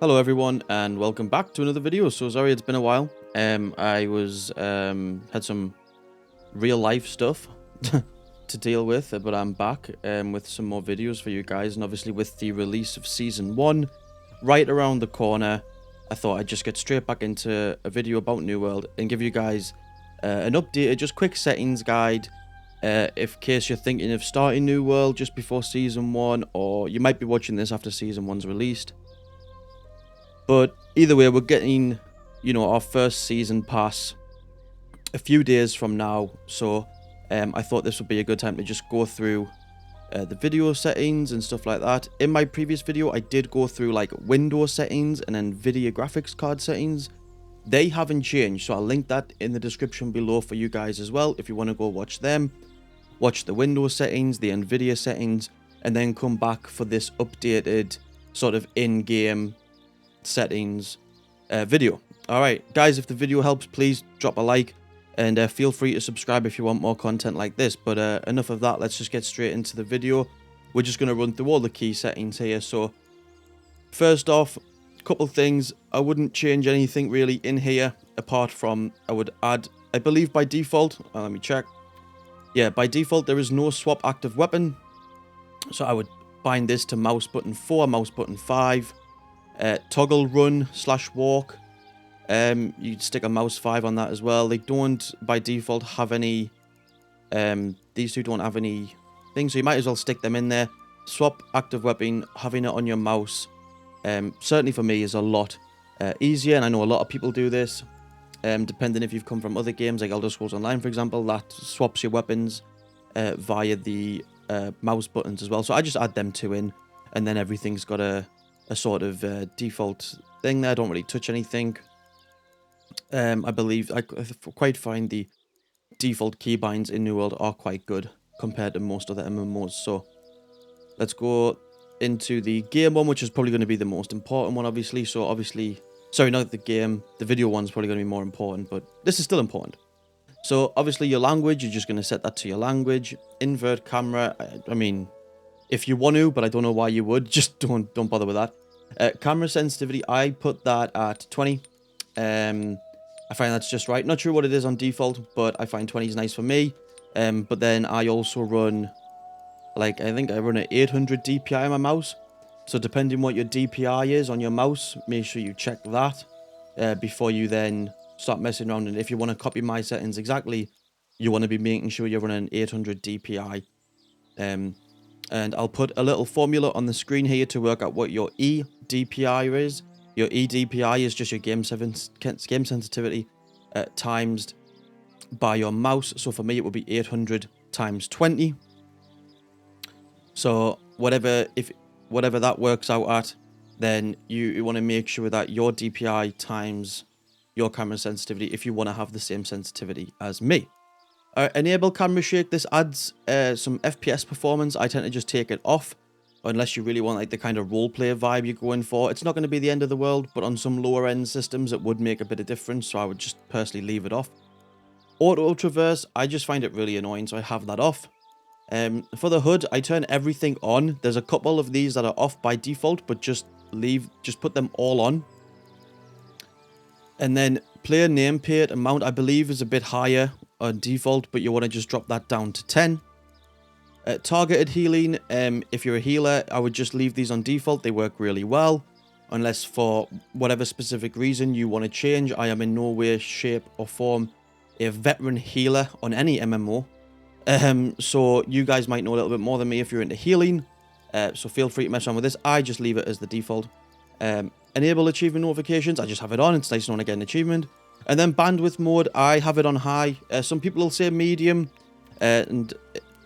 Hello everyone and welcome back to another video. So sorry it's been a while. I was had some real life stuff to deal with, but I'm back with some more videos for you guys, and obviously with the release of season 1 right around the corner, I thought I'd just get straight back into a video about New World and give you guys an updated, just quick settings guide. If case you're thinking of starting New World just before season 1, or you might be watching this after season 1's released. But either way, we're getting, our first season pass a few days from now. So I thought this would be a good time to just go through the video settings and stuff like that. In my previous video, I did go through like Windows settings and then Nvidia graphics card settings. They haven't changed, so I'll link that in the description below for you guys as well. If you want to go watch them, watch the Windows settings, the Nvidia settings, and then come back for this updated sort of in-game settings video. Alright guys, if the video helps, please drop a like and feel free to subscribe if you want more content like this. But enough of that, let's just get straight into the video. We're just going to run through all the key settings here. So first off, a couple things. I wouldn't change anything really in here apart from I would add, I believe by default, let me check. Yeah, by default there is no swap active weapon, so I would bind this to mouse button 4, mouse button 5. Toggle run / walk, you'd stick a mouse 5 on that as well. They don't by default have any, these two don't have any things, so you might as well stick them in there. Swap active weapon, having it on your mouse, certainly for me is a lot easier, and I know a lot of people do this, depending if you've come from other games like Elder Scrolls Online for example, that swaps your weapons via the mouse buttons as well. So I just add them two in, and then everything's got a sort of default thing there. I don't really touch anything. I believe I quite find the default keybinds in New World are quite good compared to most other MMOs. So let's go into the game one, which is probably going to be the most important one, obviously. So obviously, sorry, not the game, the video one's probably going to be more important, but this is still important. So obviously your language, you're just going to set that to your language. Invert camera, I mean, if you want to, but I don't know why you would, just don't bother with that. Camera sensitivity, I put that at 20. I find that's just right. Not sure what it is on default, but I find 20 is nice for me. But then I also run, I think I run at 800 DPI on my mouse. So depending what your DPI is on your mouse, make sure you check that before you then start messing around. And if you want to copy my settings exactly, you want to be making sure you're running 800 DPI. And I'll put a little formula on the screen here to work out what your eDPI is. Your eDPI is just your game sensitivity times by your mouse. So for me, it would be 800 times 20. So whatever that works out at, then you want to make sure that your DPI times your camera sensitivity if you want to have the same sensitivity as me. Enable camera shake. This adds some FPS performance. I tend to just take it off unless you really want like the kind of roleplay vibe you're going for. It's not going to be the end of the world, but on some lower end systems it would make a bit of difference, so I would just personally leave it off. Auto traverse, I just find it really annoying, so I have that off. For the HUD, I turn everything on. There's a couple of these that are off by default, but just put them all on. And then player nameplate amount, I believe, is a bit higher on default, but you want to just drop that down to 10. Targeted healing, if you're a healer, I would just leave these on default. They work really well, unless for whatever specific reason you want to change. I am in no way, shape or form a veteran healer on any MMO, so you guys might know a little bit more than me if you're into healing, so feel free to mess around with this. I just leave it as the default. Enable achievement notifications, I just have it on. It's nice to know I get an achievement. And then bandwidth mode, I have it on high. Some people will say medium, and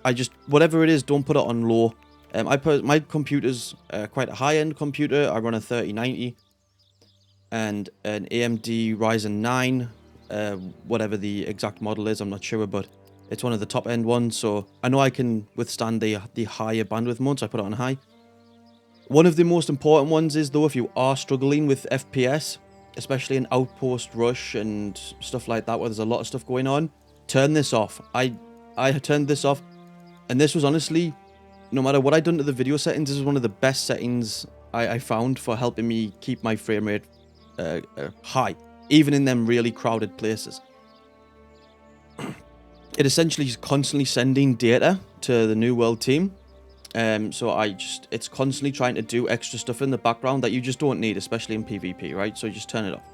I just, whatever it is, don't put it on low. My computer's quite a high-end computer. I run a 3090 and an AMD Ryzen 9, whatever the exact model is, I'm not sure, but it's one of the top-end ones, so I know I can withstand the higher bandwidth mode, so I put it on high. One of the most important ones is, though, if you are struggling with FPS, especially in Outpost Rush and stuff like that, where there's a lot of stuff going on, turn this off. I turned this off, and this was honestly, no matter what I'd done to the video settings, this is one of the best settings I found for helping me keep my frame rate high, even in them really crowded places. It essentially is constantly sending data to the New World team. So it's constantly trying to do extra stuff in the background that you just don't need, especially in PvP, right? So you just turn it off.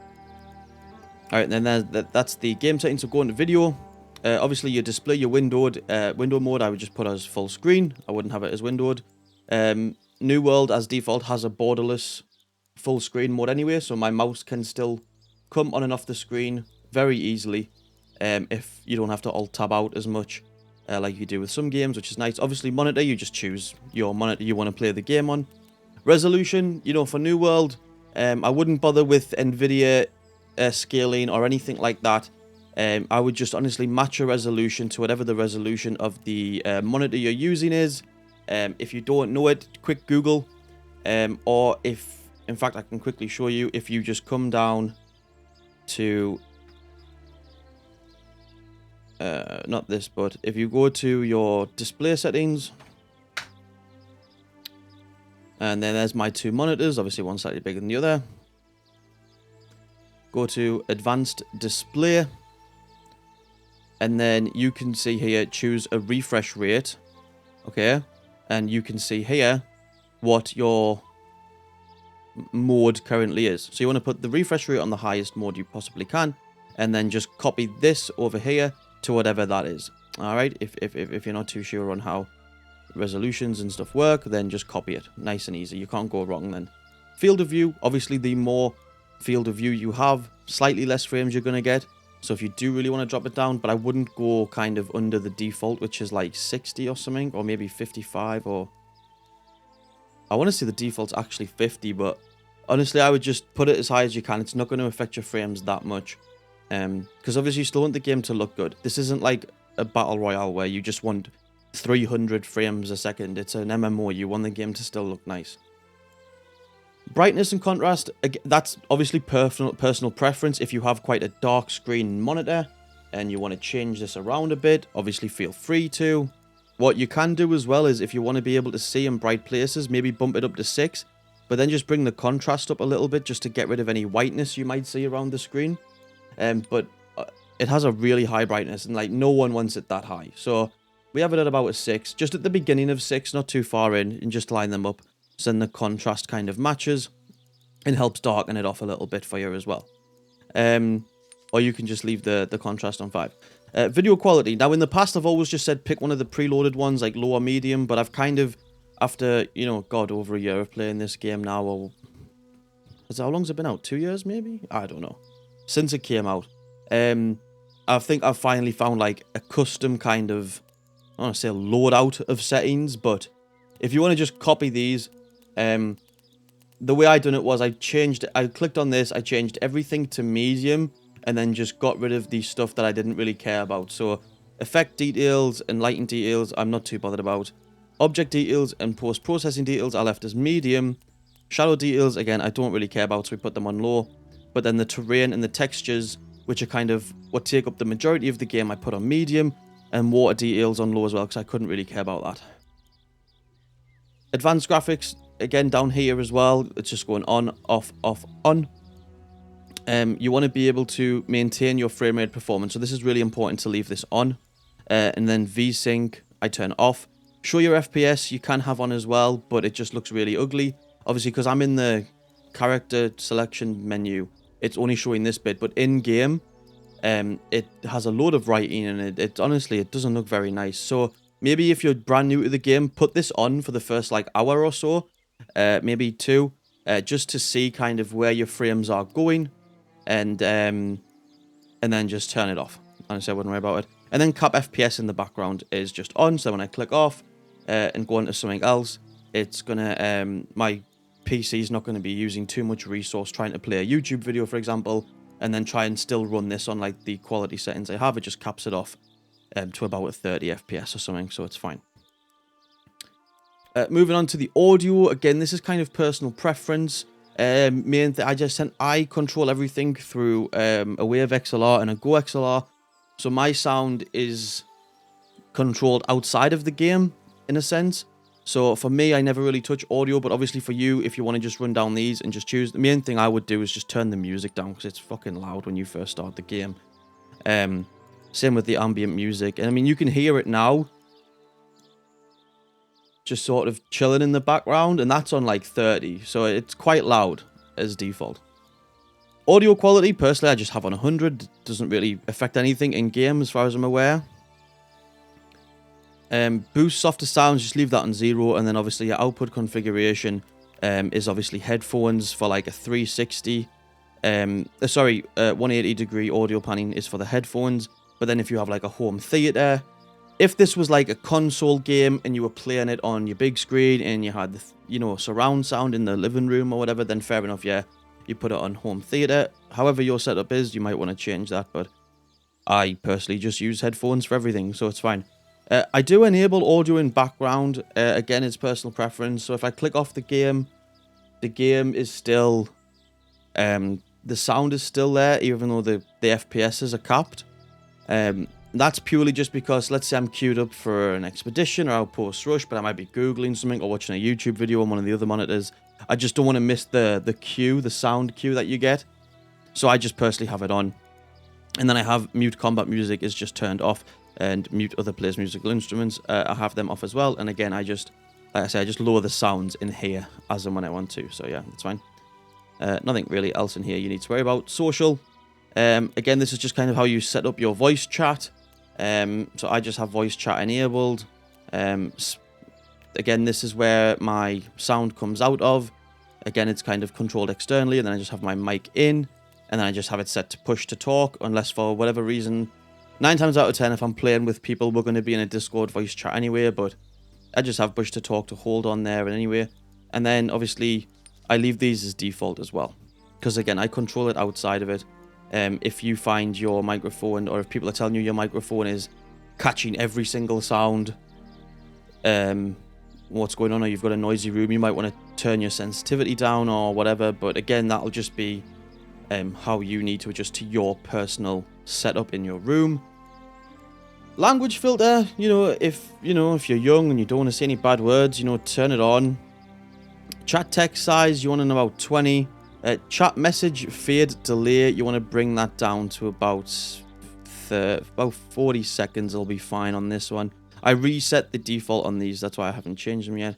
Alright, and then that's the game settings. So go into video. Obviously, you display your windowed window mode. I would just put as full screen. I wouldn't have it as windowed. New World, as default, has a borderless full screen mode anyway, so my mouse can still come on and off the screen very easily if you don't have to alt-tab out as much like you do with some games, which is nice. Obviously, monitor, you just choose your monitor you want to play the game on. Resolution, you know, for New World, I wouldn't bother with NVIDIA scaling or anything like that. I would just honestly match your resolution to whatever the resolution of the monitor you're using is. If you don't know it, quick Google. Or if, in fact, I can quickly show you, if you just come down to, not this, but if you go to your display settings, and then there's my two monitors, obviously one slightly bigger than the other. Go to advanced display. And then you can see here, choose a refresh rate. Okay. And you can see here what your mode currently is. So you want to put the refresh rate on the highest mode you possibly can. And then just copy this over here to whatever that is. Alright. If you're not too sure on how resolutions and stuff work, then just copy it. Nice and easy. You can't go wrong then. Field of view. Obviously, the more field of view you have, slightly less frames you're going to get. So if you do really want to drop it down, but I wouldn't go kind of under the default, which is like 60 or something, or maybe 55, or I want to say the default's actually 50, but honestly, I would just put it as high as you can. It's not going to affect your frames that much, because obviously you still want the game to look good. This isn't like a battle royale where you just want 300 frames a second. It's an MMO. You want the game to still look nice. Brightness and contrast, that's obviously personal preference. If you have quite a dark screen monitor and you want to change this around a bit, obviously feel free to. What you can do as well is if you want to be able to see in bright places, maybe bump it up to 6, but then just bring the contrast up a little bit just to get rid of any whiteness you might see around the screen. But it has a really high brightness and like no one wants it that high. So we have it at about a 6, just at the beginning of 6, not too far in, and just line them up. So then the contrast kind of matches and helps darken it off a little bit for you as well. Or you can just leave the contrast on 5. Video quality. Now, in the past, I've always just said pick one of the preloaded ones, like low or medium, but I've kind of, after, you know, God, over a year of playing this game now, or how long's it been out? 2 years, maybe? I don't know. Since it came out. I think I've finally found, like, a custom kind of, I don't want to say loadout of settings, but if you want to just copy these, the way I done it was I clicked on this, I changed everything to medium, and then just got rid of the stuff that I didn't really care about. So effect details and lighting details, I'm not too bothered about. Object details and post-processing details I left as medium. Shadow details, again, I don't really care about, so we put them on low. But then the terrain and the textures, which are kind of what take up the majority of the game, I put on medium. And water details on low as well, because I couldn't really care about that. Advanced graphics, again, down here as well. It's just going on, off, on. You want to be able to maintain your frame rate performance. So this is really important to leave this on. And then VSync, I turn off. Show your FPS, you can have on as well, but it just looks really ugly. Obviously, because I'm in the character selection menu, it's only showing this bit. But in-game, it has a load of writing, and it honestly, it doesn't look very nice. So maybe if you're brand new to the game, put this on for the first like hour or so, maybe 2, just to see kind of where your frames are going, and then just turn it off. Honestly, I wouldn't worry about it. And then cap FPS in the background is just on, so when I click off and go into something else, it's gonna my PC is not going to be using too much resource trying to play a YouTube video, for example, and then try and still run this on like the quality settings I have. It just caps it off to about a 30 FPS or something, so it's fine. Moving on to the audio, again, this is kind of personal preference. I control everything through a Wave XLR and a Go XLR, so my sound is controlled outside of the game in a sense. So for me, I never really touch audio, but obviously for you, if you want to just run down these and just choose, the main thing I would do is just turn the music down because it's fucking loud when you first start the game. Same with the ambient music. And I mean, you can hear it now, just sort of chilling in the background, and that's on like 30, so it's quite loud as default. Audio quality, personally, I just have on 100. Doesn't really affect anything in game as far as I'm aware. Boost softer sounds, just leave that on 0, and then obviously your output configuration is obviously headphones for like a 360. 180 degree audio panning is for the headphones, but then if you have like a home theater, if this was like a console game and you were playing it on your big screen and you had the, surround sound in the living room or whatever, then fair enough, yeah, you put it on home theater. However your setup is, you might want to change that, but I personally just use headphones for everything, so it's fine. I do enable audio in background. Again, it's personal preference. So if I click off the game is still, the sound is still there, even though the FPSs are capped. That's purely just because, let's say I'm queued up for an expedition or Outpost Rush, but I might be Googling something or watching a YouTube video on one of the other monitors. I just don't want to miss the cue, the sound cue that you get. So I just personally have it on. And then I have mute combat music is just turned off, and mute other players' musical instruments. I have them off as well. And again, like I just lower the sounds in here as and when I want to. So yeah, that's fine. Nothing really else in here you need to worry about. Social. Again, this is just kind of how you set up your voice chat. So I just have voice chat enabled. Again, this is where my sound comes out of. Again, it's kind of controlled externally, and then I just have my mic in, and then I just have it set to push to talk, unless for whatever reason, 9 times out of 10, if I'm playing with people, we're going to be in a Discord voice chat anyway, but I just have push to talk to hold on there and anyway. And then, obviously, I leave these as default as well, because again, I control it outside of it. If you find your microphone, or if people are telling you your microphone is catching every single sound, what's going on, or you've got a noisy room, you might want to turn your sensitivity down or whatever. But again, that'll just be how you need to adjust to your personal setup in your room. Language filter, if you're young and you don't want to say any bad words, turn it on. Chat text size, you want to know about 20. Chat message fade delay, you want to bring that down to about 40 seconds. It'll be fine on this one. I reset the default on these, that's why I haven't changed them yet.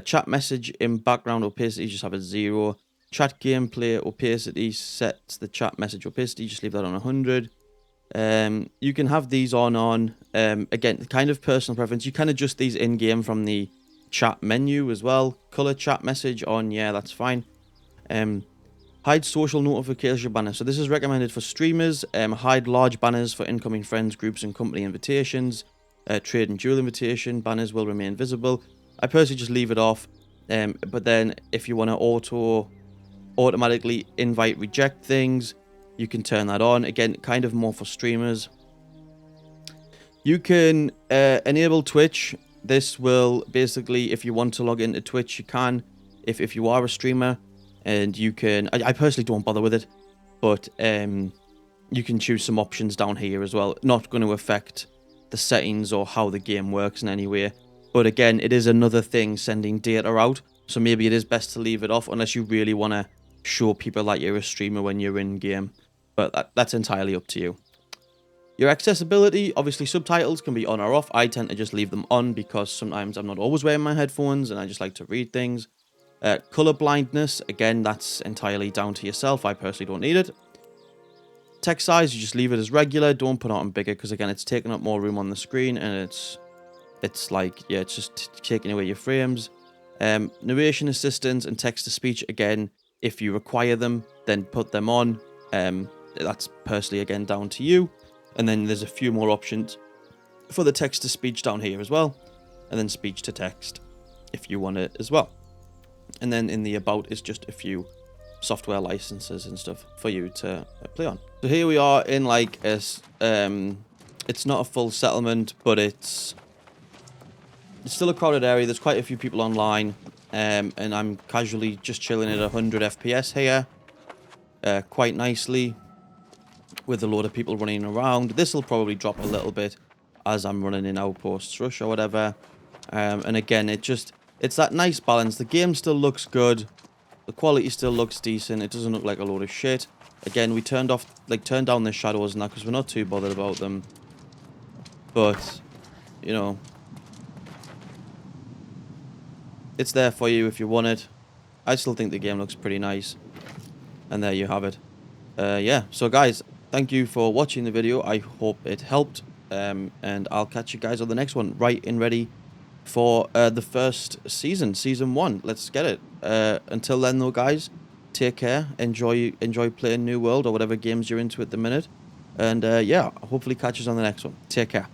Chat message in background opacity, just have it 0. Chat gameplay opacity, sets the chat message opacity, just leave that on 100. You can have these on. Again, kind of personal preference. You can adjust these in-game from the chat menu as well. Color chat message on, yeah, that's fine. Hide social notification banner. So this is recommended for streamers. Hide large banners for incoming friends, groups, and company invitations. Trade and duel invitation banners will remain visible. I personally just leave it off. But then if you want to automatically invite reject things, you can turn that on. Again, kind of more for streamers. You can enable Twitch. This will basically, if you want to log into Twitch, you can. If you are a streamer, and you can, I personally don't bother with it, but you can choose some options down here as well. Not going to affect the settings or how the game works in any way. But again, it is another thing sending data out, so maybe it is best to leave it off unless you really want to show people that you're a streamer when you're in game. But that's entirely up to you. Your accessibility, obviously subtitles can be on or off. I tend to just leave them on because sometimes I'm not always wearing my headphones and I just like to read things. Color blindness, again, that's entirely down to yourself. I personally don't need it. Text size, you just leave it as regular. Don't put it on bigger because, again, it's taking up more room on the screen and it's like, yeah, it's just taking away your frames. Narration assistance and text-to-speech, again, if you require them, then put them on. That's personally, again, down to you. And then there's a few more options for the text-to-speech down here as well. And then speech-to-text if you want it as well. And then in the about is just a few software licenses and stuff for you to play on. So here we are in like it's not a full settlement, but it's still a crowded area. There's quite a few people online, and I'm casually just chilling at 100 FPS here, quite nicely, with a load of people running around. This will probably drop a little bit as I'm running in Outpost Rush or whatever. And again, it's that nice balance. The game still looks good. The quality still looks decent. It doesn't look like a load of shit. Again, we turned down the shadows and that because we're not too bothered about them. But, you know, it's there for you if you want it. I still think the game looks pretty nice. And there you have it. Yeah, so guys, thank you for watching the video. I hope it helped. And I'll catch you guys on the next one. Right and ready for the first season, season 1. Let's get it. Until then, though, guys, take care. Enjoy playing New World or whatever games you're into at the minute. And yeah, hopefully catch us on the next one. Take care.